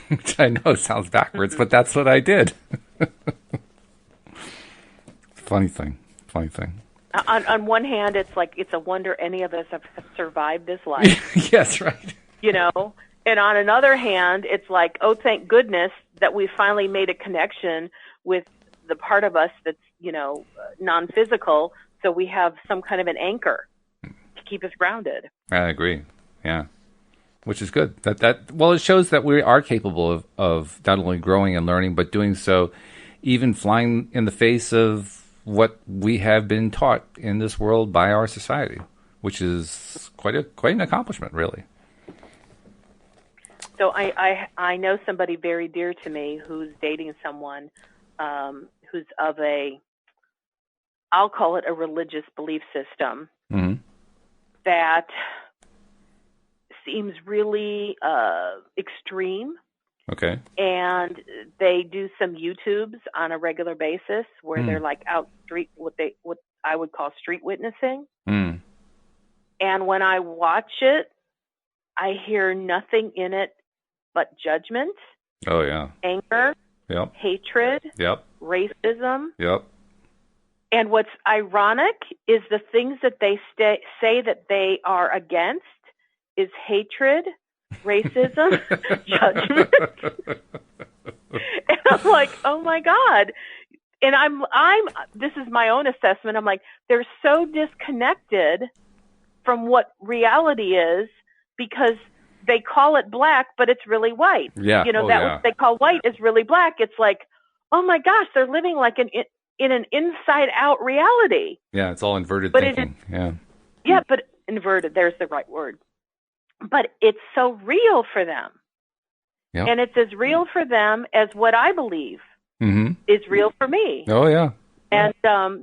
Which I know sounds backwards, but that's what I did. Funny thing. On one hand, it's like, it's a wonder any of us have survived this life. Yes, right. You know? And on another hand, it's like, oh, thank goodness that we finally made a connection with the part of us that's, non-physical, so we have some kind of an anchor to keep us grounded. I agree. Yeah. Which is good. Well, it shows that we are capable of not only growing and learning, but doing so even flying in the face of what we have been taught in this world by our society, which is quite an accomplishment, really. So I know somebody very dear to me who's dating someone who's of I'll call it a religious belief system that seems really extreme. Okay. And they do some YouTubes on a regular basis where they're like out street, what I would call street witnessing. And when I watch it, I hear nothing in it but judgment. Oh yeah. Anger. Yep. Hatred. Yep. Racism. Yep. And what's ironic is the things that they say that they are against is hatred, racism, judgment. And I'm like, oh my God. And this is my own assessment. I'm like, they're so disconnected from what reality is because they call it black, but it's really white. Yeah. What they call white is really black. It's like, oh my gosh, they're living like in an inside out reality. Yeah. It's all inverted thinking. Yeah, but inverted, there's the right word. But it's so real for them. Yep. And it's as real for them as what I believe is real for me. Oh, yeah. And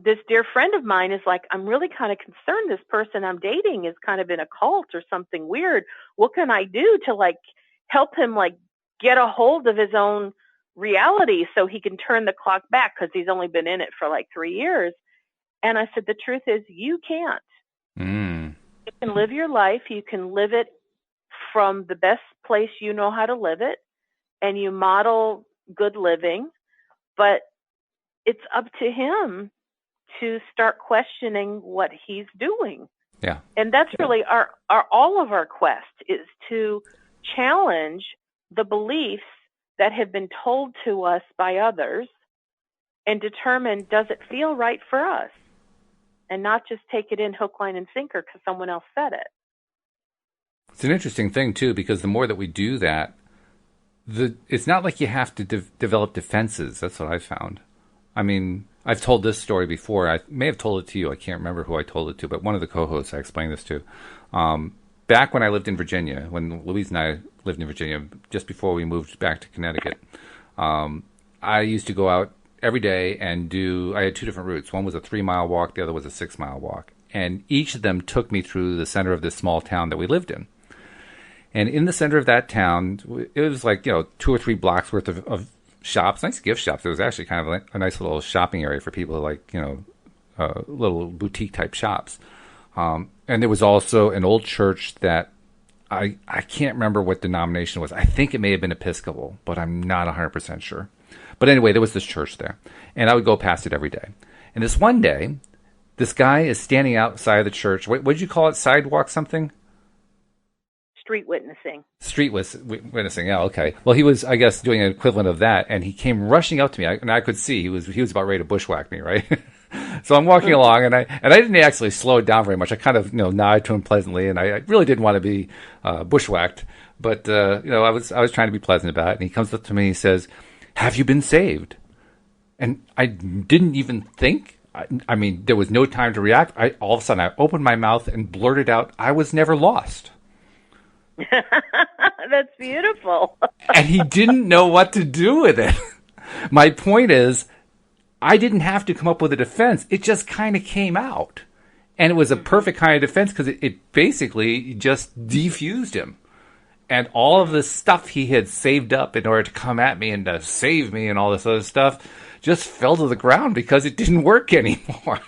this dear friend of mine is like, I'm really kind of concerned this person I'm dating is kind of in a cult or something weird. What can I do to like help him like get a hold of his own reality so he can turn the clock back because he's only been in it for like 3 years. And I said, the truth is you can't. You can live your life. You can live it from the best place you know how to live it, and you model good living, but it's up to him to start questioning what he's doing. Yeah. And that's really our all of our quest is to challenge the beliefs that have been told to us by others and determine, does it feel right for us? And not just take it in hook, line, and sinker because someone else said it. It's an interesting thing, too, because the more that we do that, it's not like you have to develop defenses. That's what I found. I mean, I've told this story before. I may have told it to you. I can't remember who I told it to, but one of the co-hosts I explained this to. Back when I lived in Virginia, when Louise and I lived in Virginia, just before we moved back to Connecticut, I used to go out every day and I had 2 different routes. One was a 3-mile walk. The other was a 6-mile walk. And each of them took me through the center of this small town that we lived in. And in the center of that town, it was like, 2 or 3 blocks worth of shops, nice gift shops. It was actually kind of like a nice little shopping area for people who like, little boutique type shops. And there was also an old church that I can't remember what denomination it was. I think it may have been Episcopal, but I'm not 100% sure. But anyway, there was this church there, and I would go past it every day. And this one day, this guy is standing outside of the church. What did you call it? Sidewalk something? Street witnessing. Street witnessing, yeah, okay. Well, he was, I guess, doing an equivalent of that, and he came rushing up to me, and I could see he was about ready to bushwhack me, right? So I'm walking along, and I didn't actually slow it down very much. I kind of nodded to him pleasantly, and I really didn't want to be bushwhacked, but I was trying to be pleasant about it. And he comes up to me and he says, "Have you been saved?" And I didn't even think. I mean, there was no time to react. All of a sudden, I opened my mouth and blurted out, "I was never lost." That's beautiful. And he didn't know what to do with it. My point is, I didn't have to come up with a defense. It just kind of came out. And it was a perfect kind of defense because it basically just defused him. And all of the stuff he had saved up in order to come at me and to save me and all this other stuff just fell to the ground because it didn't work anymore.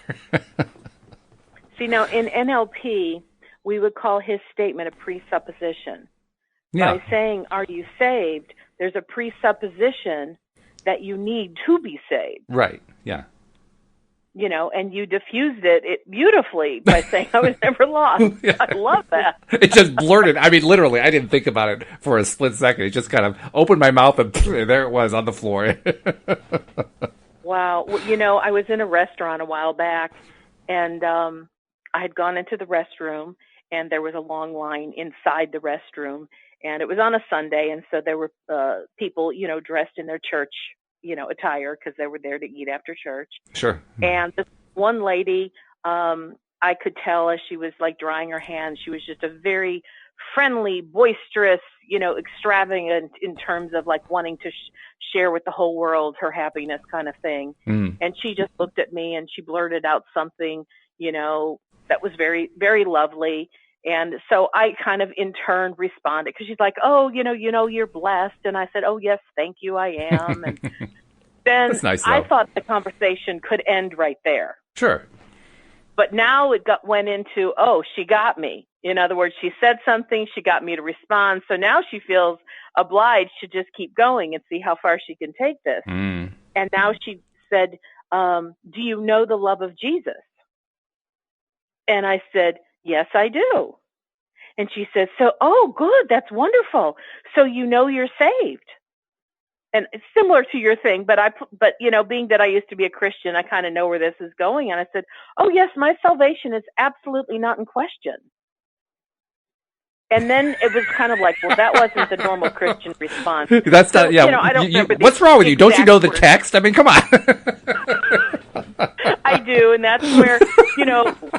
See, now in NLP, we would call his statement a presupposition. Yeah. By saying, "Are you saved?" there's a presupposition that you need to be saved. Right, yeah. And you diffused it beautifully by saying, "I was never lost." Yeah. I love that. It just blurted. I mean, literally, I didn't think about it for a split second. It just kind of opened my mouth and there it was on the floor. Wow. Well, I was in a restaurant a while back, and I had gone into the restroom, and there was a long line inside the restroom. And it was on a Sunday, and so there were people, dressed in their church, attire because they were there to eat after church. Sure. And this one lady, I could tell as she was like drying her hands, she was just a very friendly, boisterous, extravagant in terms of like wanting to share with the whole world her happiness kind of thing. Mm. And she just looked at me and she blurted out something, that was very, very lovely. And so I kind of in turn responded because she's like, "Oh, you're blessed." And I said, "Oh, yes, thank you, I am." And then that's nice, I thought the conversation could end right there. Sure. But now it went into, oh, she got me. In other words, she said something, she got me to respond. So now she feels obliged to just keep going and see how far she can take this. Mm. And now she said, "Do you know the love of Jesus?" And I said, "Yes, I do." And she says, so, oh, good, that's wonderful. So you're saved. And it's similar to your thing, but being that I used to be a Christian, I kind of know where this is going. And I said, oh yes, my salvation is absolutely not in question. And then it was kind of like, well, that wasn't the normal Christian response. That's not, yeah. I don't remember what's wrong with you? Don't you know the text? I mean, come on. I do. And that's where,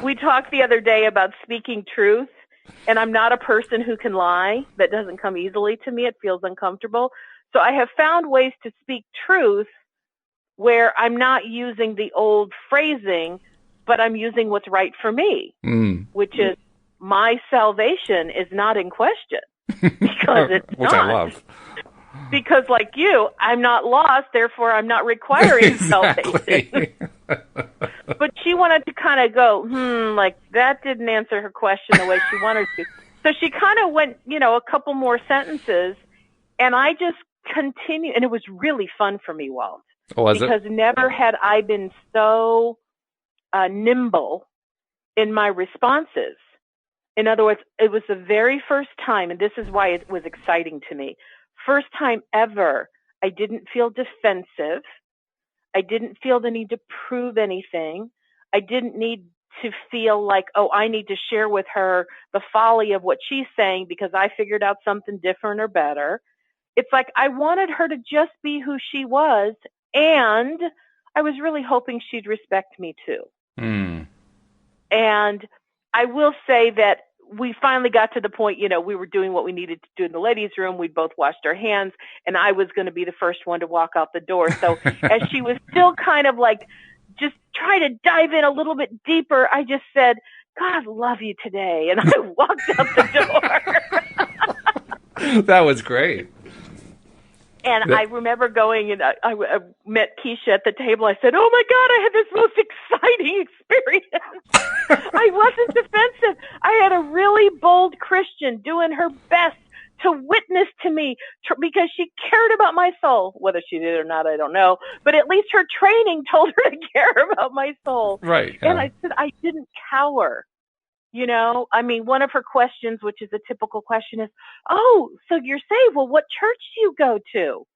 we talked the other day about speaking truth. And I'm not a person who can lie. That doesn't come easily to me. It feels uncomfortable. So I have found ways to speak truth where I'm not using the old phrasing, but I'm using what's right for me, which is my salvation is not in question because it's which not. I love. Because like you, I'm not lost, therefore I'm not requiring salvation. But she wanted to kind of go, like that didn't answer her question the way she wanted to. So she kind of went, a couple more sentences, and I just continued, and it was really fun for me, Walt. Because never had I been so nimble in my responses. In other words, it was the very first time, and this is why it was exciting to me. First time ever, I didn't feel defensive. I didn't feel the need to prove anything. I didn't need to feel like, oh, I need to share with her the folly of what she's saying because I figured out something different or better. It's like I wanted her to just be who she was, and I was really hoping she'd respect me too. And I will say that we finally got to the point, we were doing what we needed to do in the ladies' room. We both washed our hands, and I was going to be the first one to walk out the door. So as she was still kind of like just trying to dive in a little bit deeper, I just said, God love you today. And I walked out the door. That was great. And I remember going, and I met Keisha at the table. I said, oh, my God, I had this most exciting experience. I wasn't defensive. I had a really bold Christian doing her best to witness to me because she cared about my soul. Whether she did or not, I don't know. But at least her training told her to care about my soul. Right. Yeah. And I said, I didn't cower. One of her questions, which is a typical question, is, oh, so you're saved. Well, what church do you go to?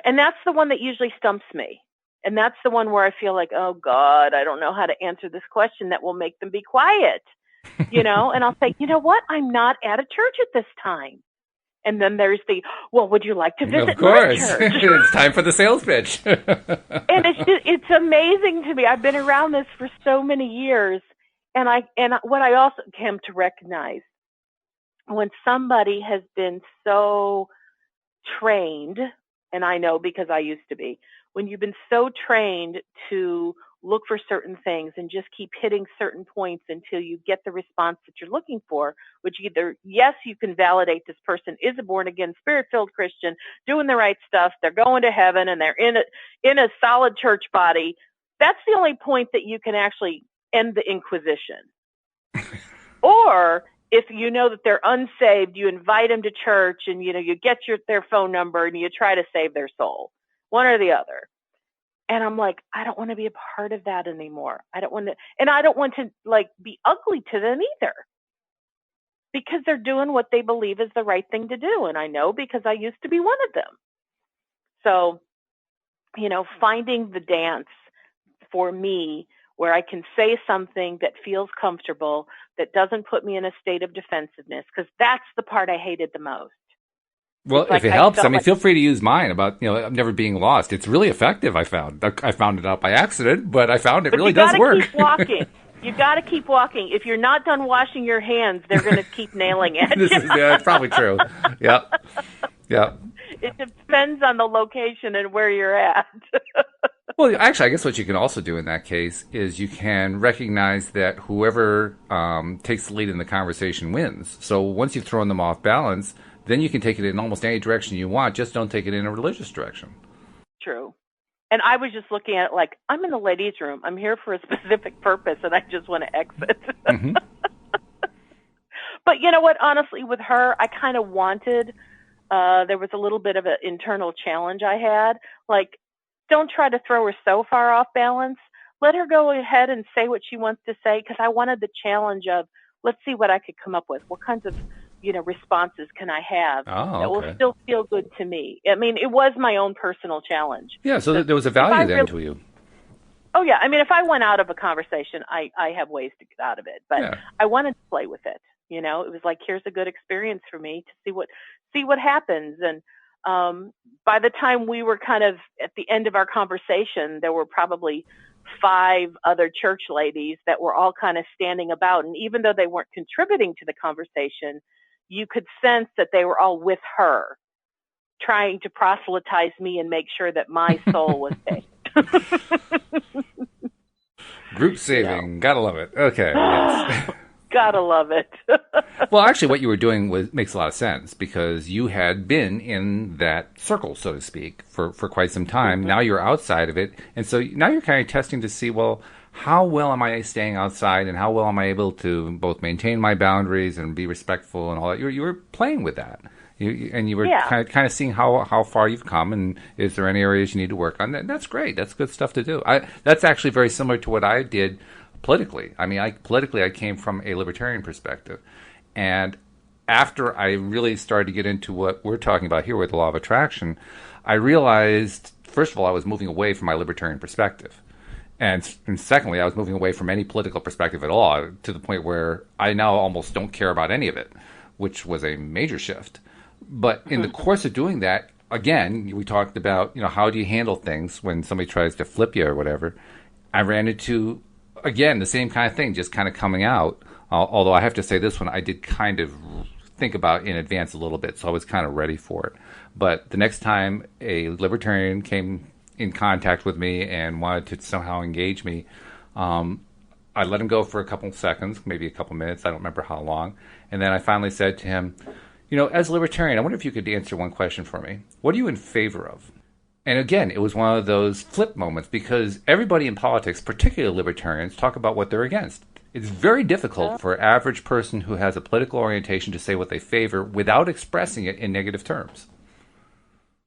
And that's the one that usually stumps me. And that's the one where I feel like, oh, God, I don't know how to answer this question that will make them be quiet. And I'll say, you know what? I'm not at a church at this time. And then there's well, would you like to visit Of course. my church? It's time for the sales pitch. And it's amazing to me. I've been around this for so many years. And what I also came to recognize, when somebody has been so trained, and I know because I used to be, when you've been so trained to look for certain things and just keep hitting certain points until you get the response that you're looking for, which either, yes, you can validate this person is a born-again, spirit-filled Christian, doing the right stuff, they're going to heaven, and they're in a solid church body. That's the only point that you can actually end the inquisition. Or if you know that they're unsaved, you invite them to church and, you get their phone number and you try to save their soul, one or the other. And I'm like, I don't want to be a part of that anymore. I don't want to be ugly to them either, because they're doing what they believe is the right thing to do. And I know because I used to be one of them. So, finding the dance for me where I can say something that feels comfortable, that doesn't put me in a state of defensiveness, because that's the part I hated the most. Well, if it helps, feel free to use mine about, never being lost. It's really effective, I found. I found it out by accident, but I found it really does work. Keep walking. You got to keep walking. If you're not done washing your hands, they're going to keep nailing it. It's probably true. Yep. It depends on the location and where you're at. Well, actually, I guess what you can also do in that case is you can recognize that whoever takes the lead in the conversation wins. So once you've thrown them off balance, then you can take it in almost any direction you want. Just don't take it in a religious direction. True. And I was just looking at it like, I'm in the ladies' room. I'm here for a specific purpose, and I just want to exit. Mm-hmm. But you know what? Honestly, with her, I kind of wanted, there was a little bit of an internal challenge I had. Like, don't try to throw her so far off balance. let her go ahead and say what she wants to say, because I wanted the challenge of, let's see what I could come up with. What kinds of, responses can I have that will still feel good to me? I mean, it was my own personal challenge. Yeah, so there was a value then to you. Oh, yeah. I mean, if I went out of a conversation, I have ways to get out of it. But I wanted to play with it. It was like, here's a good experience for me to see what happens. And by the time we were kind of at the end of our conversation, there were probably 5 other church ladies that were all kind of standing about. And even though they weren't contributing to the conversation, you could sense that they were all with her, trying to proselytize me and make sure that my soul was saved. Group saving. Gotta love it. Okay. Yes. Gotta love it. Well, actually, what you were doing makes a lot of sense, because you had been in that circle, so to speak, for quite some time. Mm-hmm. Now you're outside of it. And so now you're kind of testing to see, well, how well am I staying outside, and how well am I able to both maintain my boundaries and be respectful and all that? You were playing with that. You were kind of seeing how far you've come, and is there any areas you need to work on? That's great. That's good stuff to do. That's actually very similar to what I did politically. I mean, politically, I came from a libertarian perspective. And after I really started to get into what we're talking about here with the law of attraction, I realized, first of all, I was moving away from my libertarian perspective. And secondly, I was moving away from any political perspective at all, to the point where I now almost don't care about any of it, which was a major shift. But in the course of doing that, again, we talked about, how do you handle things when somebody tries to flip you or whatever. I ran into, again, the same kind of thing, just kind of coming out. Although I have to say, this one I did kind of think about in advance a little bit, so I was kind of ready for it. But the next time a libertarian came in contact with me and wanted to somehow engage me, I let him go for a couple seconds, maybe a couple minutes, I don't remember how long. And then I finally said to him, as a libertarian, I wonder if you could answer one question for me. What are you in favor of? And again, it was one of those flip moments, because everybody in politics, particularly libertarians, talk about what they're against. It's very difficult for an average person who has a political orientation to say what they favor without expressing it in negative terms.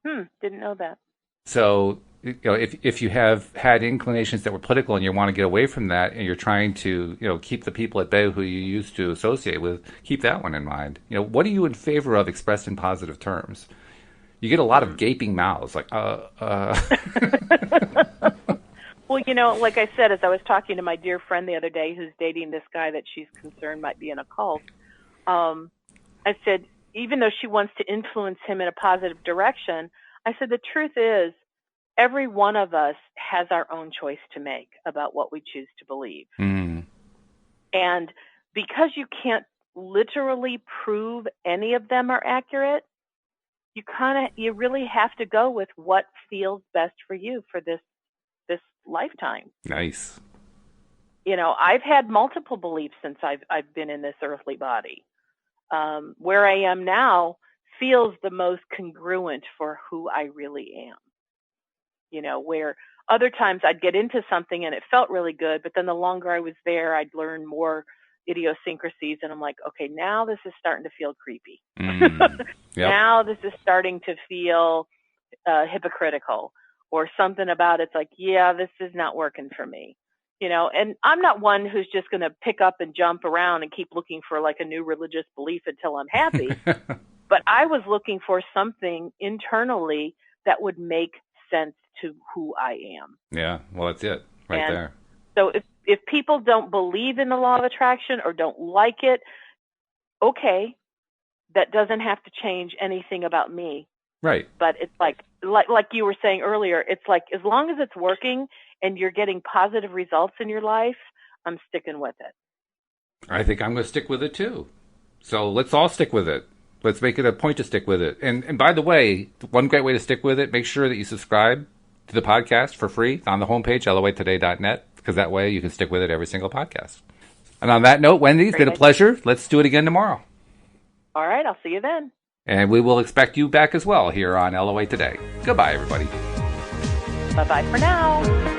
Didn't know that. So, if you have had inclinations that were political and you want to get away from that, and you're trying to, keep the people at bay who you used to associate with, keep that one in mind. What are you in favor of expressed in positive terms? You get a lot of gaping mouths, like, Well, like I said, as I was talking to my dear friend the other day who's dating this guy that she's concerned might be in a cult, I said, even though she wants to influence him in a positive direction, I said, the truth is, every one of us has our own choice to make about what we choose to believe. Mm. And because you can't literally prove any of them are accurate, you really have to go with what feels best for you for this lifetime. Nice. I've had multiple beliefs since I've been in this earthly body. Where I am now feels the most congruent for who I really am. Where other times I'd get into something and it felt really good, but then the longer I was there, I'd learn more idiosyncrasies, and I'm like, okay, now this is starting to feel creepy. Yep. Now this is starting to feel hypocritical, or something about it's like, yeah, this is not working for me. And I'm not one who's just going to pick up and jump around and keep looking for like a new religious belief until I'm happy. But I was looking for something internally that would make sense to who I am. Yeah, well, that's it right there. So if people don't believe in the law of attraction or don't like it, okay, that doesn't have to change anything about me. Right. But it's like you were saying earlier, it's like, as long as it's working and you're getting positive results in your life, I'm sticking with it. I think I'm going to stick with it too. So let's all stick with it. Let's make it a point to stick with it. And by the way, one great way to stick with it, make sure that you subscribe to the podcast for free on the homepage, loatoday.net, because that way you can stick with it every single podcast. And on that note, Wendy, it's been a pleasure. Let's do it again tomorrow. All right, I'll see you then. And we will expect you back as well here on LOA Today. Goodbye, everybody. Bye-bye for now.